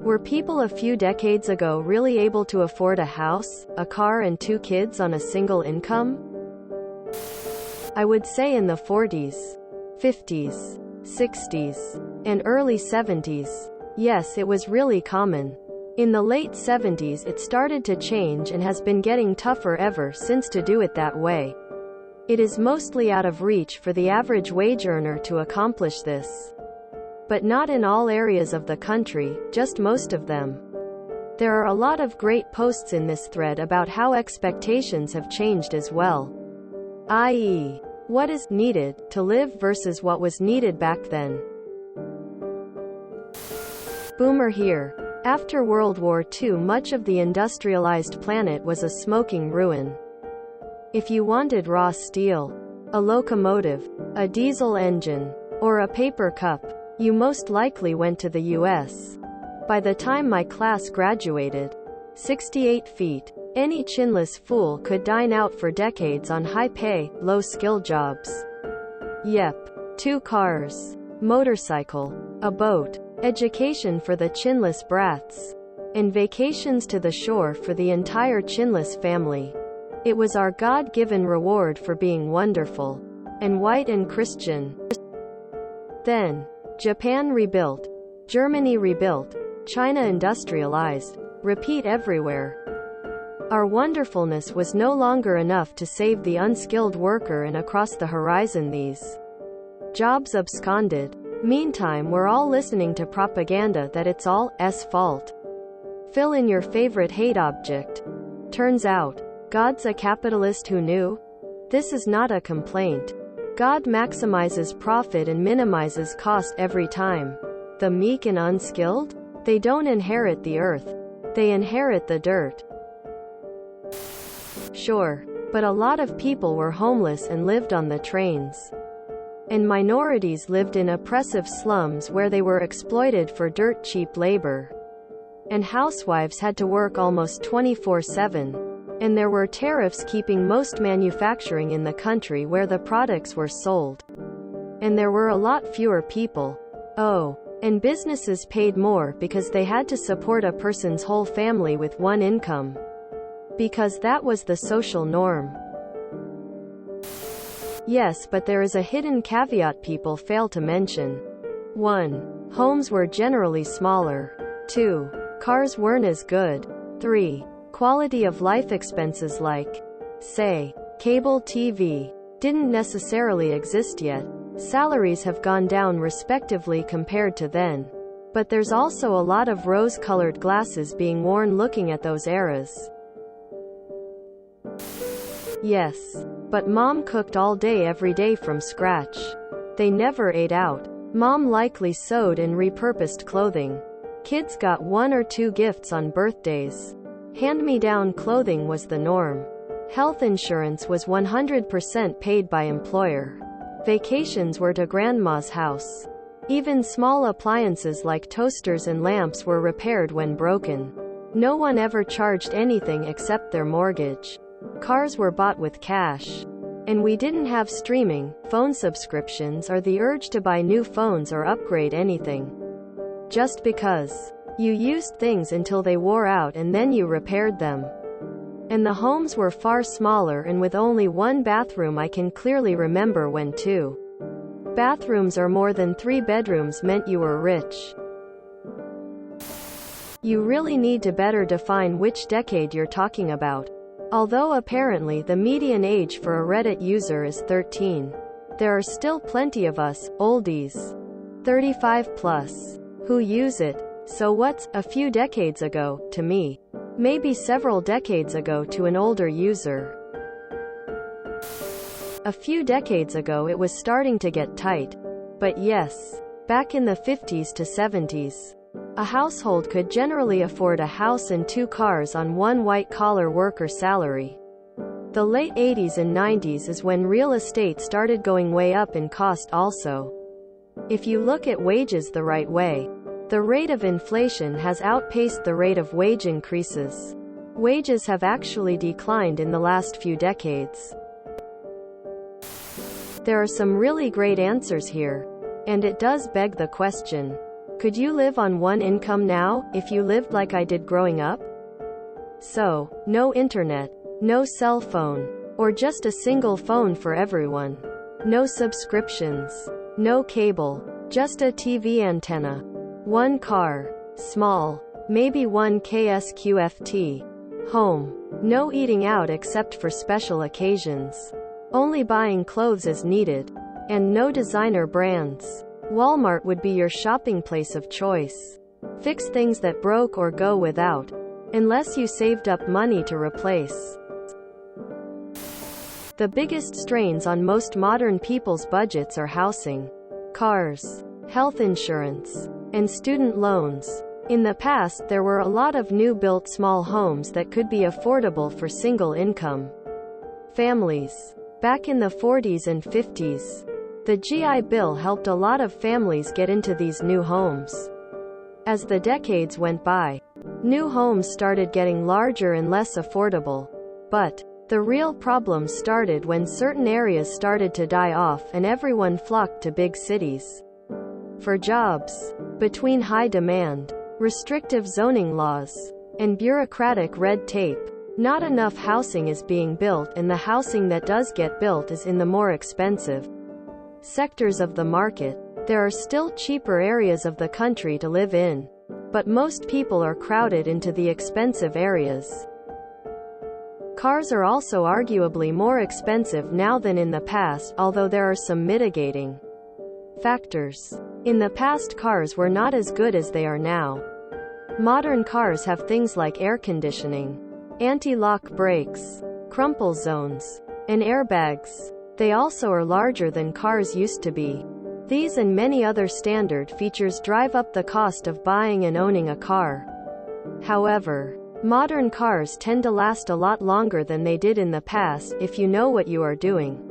Were people a few decades ago really able to afford a house, a car and 2 kids on a single income? I would say in the 40s, 50s, 60s, and early 70s. Yes, it was really common. In the late 70s it started to change and has been getting tougher ever since to do it that way. It is mostly out of reach for the average wage earner to accomplish this. But not in all areas of the country, just most of them. There are a lot of great posts in this thread about how expectations have changed as well. i.e., what is needed to live versus what was needed back then. Boomer here. After World War II, much of the industrialized planet was a smoking ruin. If you wanted raw steel, a locomotive, a diesel engine, or a paper cup, you most likely went to the US. By the time my class graduated, 68 feet, any chinless fool could dine out for decades on high-pay, low-skill jobs. Yep. 2 cars, motorcycle, a boat, education for the chinless brats, and vacations to the shore for the entire chinless family. It was our God-given reward for being wonderful, and white and Christian. Then, Japan rebuilt, Germany rebuilt, China industrialized, repeat everywhere. Our wonderfulness was no longer enough to save the unskilled worker, and across the horizon these jobs absconded. Meantime, we're all listening to propaganda that it's all S fault. Fill in your favorite hate object. Turns out, God's a capitalist who knew? This is not a complaint. God maximizes profit and minimizes cost every time. The meek and unskilled? They don't inherit the earth. They inherit the dirt. Sure, but a lot of people were homeless and lived on the trains. And minorities lived in oppressive slums where they were exploited for dirt cheap labor. And housewives had to work almost 24/7. And there were tariffs keeping most manufacturing in the country where the products were sold. And there were a lot fewer people. Oh, and businesses paid more because they had to support a person's whole family with one income. Because that was the social norm. Yes, but there is a hidden caveat people fail to mention. 1. Homes were generally smaller. 2. Cars weren't as good. 3. Quality of life expenses like, say, cable TV, didn't necessarily exist yet. Salaries have gone down respectively compared to then. But there's also a lot of rose-colored glasses being worn looking at those eras. Yes. But Mom cooked all day every day from scratch. They never ate out. Mom likely sewed and repurposed clothing. Kids got 1 or 2 gifts on birthdays. Hand-me-down clothing was the norm. Health insurance was 100% paid by employer. Vacations were to grandma's house. Even small appliances like toasters and lamps were repaired when broken. No one ever charged anything except their mortgage. Cars were bought with cash. And we didn't have streaming, phone subscriptions, or the urge to buy new phones or upgrade anything. Just because. You used things until they wore out and then you repaired them. And the homes were far smaller and with only 1 bathroom. I can clearly remember when 2 bathrooms or more than 3 bedrooms meant you were rich. You really need to better define which decade you're talking about. Although apparently the median age for a Reddit user is 13. There are still plenty of us, oldies, 35 plus, who use it. So what's a few decades ago, to me? Maybe several decades ago to an older user. A few decades ago it was starting to get tight. But yes, back in the 50s to 70s, a household could generally afford a house and 2 cars on one white-collar worker salary. The late 80s and 90s is when real estate started going way up in cost also. If you look at wages the right way, the rate of inflation has outpaced the rate of wage increases. Wages have actually declined in the last few decades. There are some really great answers here. And it does beg the question. Could you live on one income now, if you lived like I did growing up? So, no internet, no cell phone, or just a single phone for everyone. No subscriptions, no cable, just a TV antenna. One car, small, maybe one KSQFT. Home. No eating out except for special occasions. Only buying clothes as needed. And no designer brands. Walmart would be your shopping place of choice. Fix things that broke or go without. Unless you saved up money to replace. The biggest strains on most modern people's budgets are housing, cars, health insurance, and student loans. In the past, there were a lot of new-built small homes that could be affordable for single-income families. Back in the 40s and 50s, the GI Bill helped a lot of families get into these new homes. As the decades went by, new homes started getting larger and less affordable. But the real problem started when certain areas started to die off and everyone flocked to big cities for jobs. Between high demand, restrictive zoning laws, and bureaucratic red tape, not enough housing is being built, and the housing that does get built is in the more expensive sectors of the market. There are still cheaper areas of the country to live in, but most people are crowded into the expensive areas. Cars are also arguably more expensive now than in the past, although there are some mitigating factors. In the past, cars were not as good as they are now. Modern cars have things like air conditioning, anti-lock brakes, crumple zones, and airbags. They also are larger than cars used to be. These and many other standard features drive up the cost of buying and owning a car. However, modern cars tend to last a lot longer than they did in the past if you know what you are doing.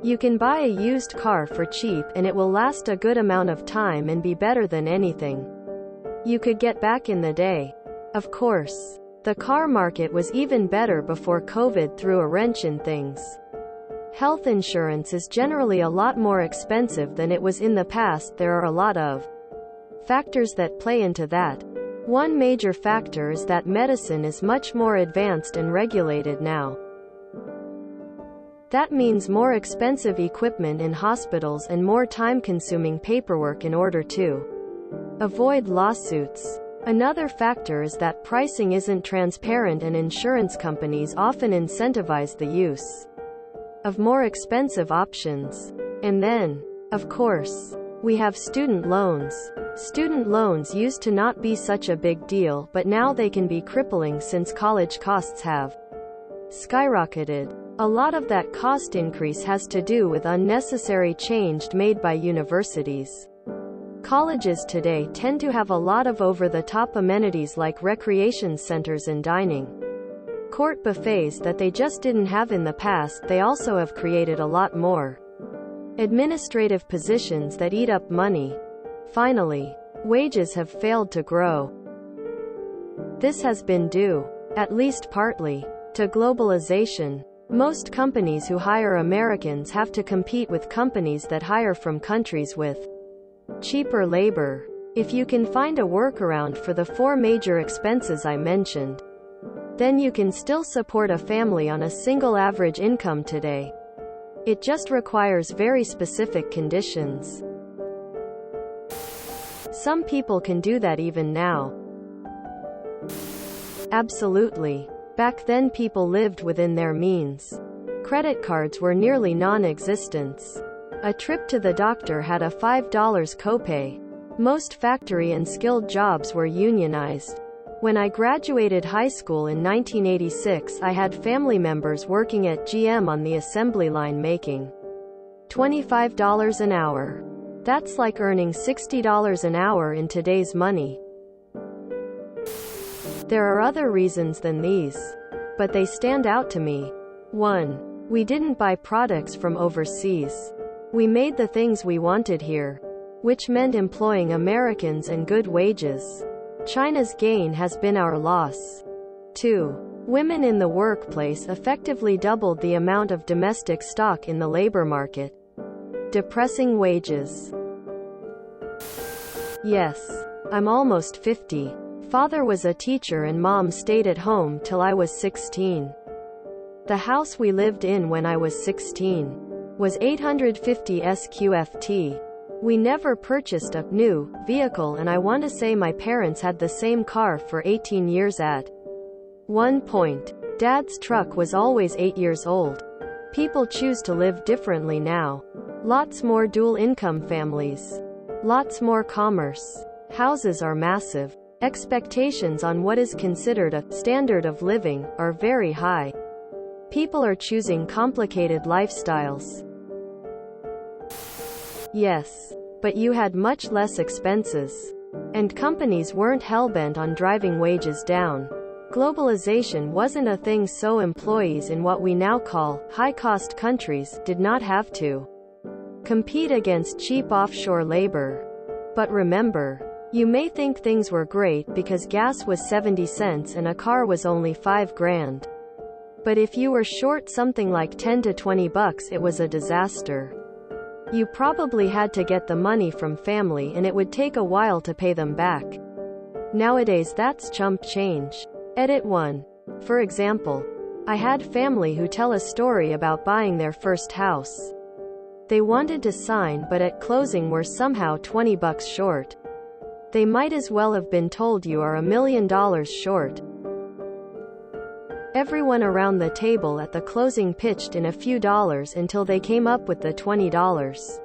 You can buy a used car for cheap and it will last a good amount of time and be better than anything you could get back in the day. Of course, the car market was even better before COVID threw a wrench in things. Health insurance is generally a lot more expensive than it was in the past. There are a lot of factors that play into that. One major factor is that medicine is much more advanced and regulated now. That means more expensive equipment in hospitals and more time-consuming paperwork in order to avoid lawsuits. Another factor is that pricing isn't transparent and insurance companies often incentivize the use of more expensive options. And then, of course, we have student loans. Student loans used to not be such a big deal, but now they can be crippling since college costs have skyrocketed. A lot of that cost increase has to do with unnecessary change made by universities. Colleges today tend to have a lot of over-the-top amenities like recreation centers and dining court buffets that they just didn't have in the past. They also have created a lot more administrative positions that eat up money. Finally, wages have failed to grow. This has been due, at least partly, to globalization. Most companies who hire Americans have to compete with companies that hire from countries with cheaper labor. If you can find a workaround for the 4 major expenses I mentioned, then you can still support a family on a single average income today. It just requires very specific conditions. Some people can do that even now. Absolutely. Back then people lived within their means. Credit cards were nearly non-existent. A trip to the doctor had a $5 copay. Most factory and skilled jobs were unionized. When I graduated high school in 1986, I had family members working at GM on the assembly line making $25 an hour. That's like earning $60 an hour in today's money. There are other reasons than these, but they stand out to me. 1. We didn't buy products from overseas. We made the things we wanted here, which meant employing Americans and good wages. China's gain has been our loss. 2. Women in the workplace effectively doubled the amount of domestic stock in the labor market, depressing wages. Yes. I'm almost 50. Father was a teacher and mom stayed at home till I was 16. The house we lived in when I was 16 was 850 sqft. We never purchased a new vehicle, and I want to say my parents had the same car for 18 years at one point. Dad's truck was always 8 years old. People choose to live differently now. Lots more dual income families. Lots more commerce. Houses are massive. Expectations on what is considered a standard of living are very high. People are choosing complicated lifestyles. Yes. But you had much less expenses. And companies weren't hellbent on driving wages down. Globalization wasn't a thing, so employees in what we now call high-cost countries did not have to compete against cheap offshore labor. But remember, you may think things were great because gas was 70 cents and a car was only $5,000. But if you were short something like 10 to 20 bucks, it was a disaster. You probably had to get the money from family and it would take a while to pay them back. Nowadays that's chump change. Edit 1. For example, I had family who tell a story about buying their first house. They wanted to sign, but at closing were somehow 20 bucks short. They might as well have been told you are $1 million short. Everyone around the table at the closing pitched in a few dollars until they came up with the $20.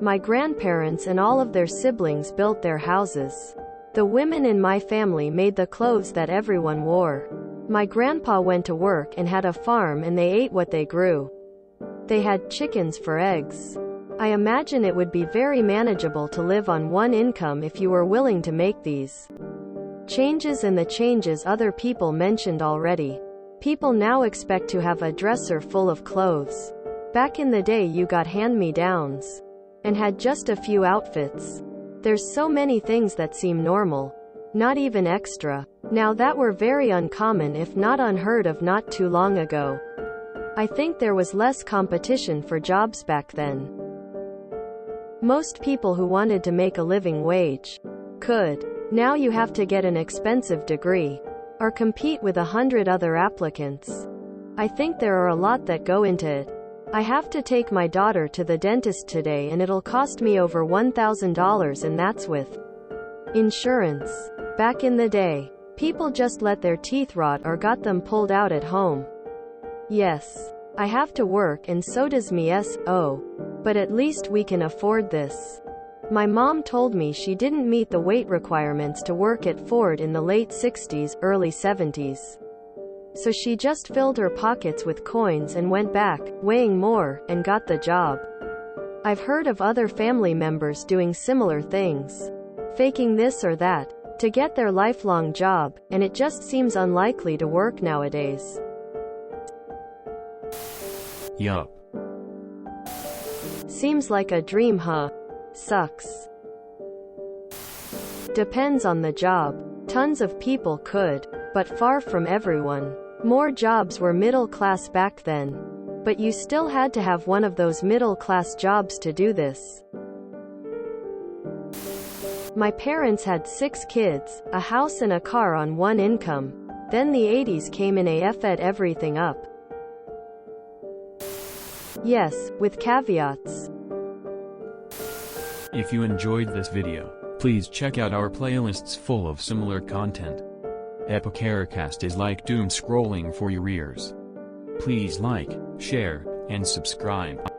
My grandparents and all of their siblings built their houses. The women in my family made the clothes that everyone wore. My grandpa went to work and had a farm, and they ate what they grew. They had chickens for eggs. I imagine it would be very manageable to live on one income if you were willing to make these changes and the changes other people mentioned already. People now expect to have a dresser full of clothes. Back in the day you got hand-me-downs and had just a few outfits. There's so many things that seem normal, not even extra, now that were very uncommon if not unheard of not too long ago. I think there was less competition for jobs back then. Most people who wanted to make a living wage could. Now you have to get an expensive degree or compete with 100 other applicants. I think there are a lot that go into it. I have to take my daughter to the dentist today and it'll cost me over $1,000, and that's with insurance. Back in the day, people just let their teeth rot or got them pulled out at home. Yes, I have to work and so does me so, but at least we can afford this. My mom told me she didn't meet the weight requirements to work at Ford in the late 60s, early 70s. So she just filled her pockets with coins and went back, weighing more, and got the job. I've heard of other family members doing similar things, faking this or that, to get their lifelong job, and it just seems unlikely to work nowadays. Yup. Seems like a dream, huh? Sucks. Depends on the job. Tons of people could, but far from everyone. More jobs were middle class back then. But you still had to have one of those middle class jobs to do this. My parents had 6 kids, a house and a car on one income. Then the 80s came and fed everything up. Yes, with caveats. If you enjoyed this video, please check out our playlists full of similar content. Epicaricast is like doom scrolling for your ears. Please like, share, and subscribe.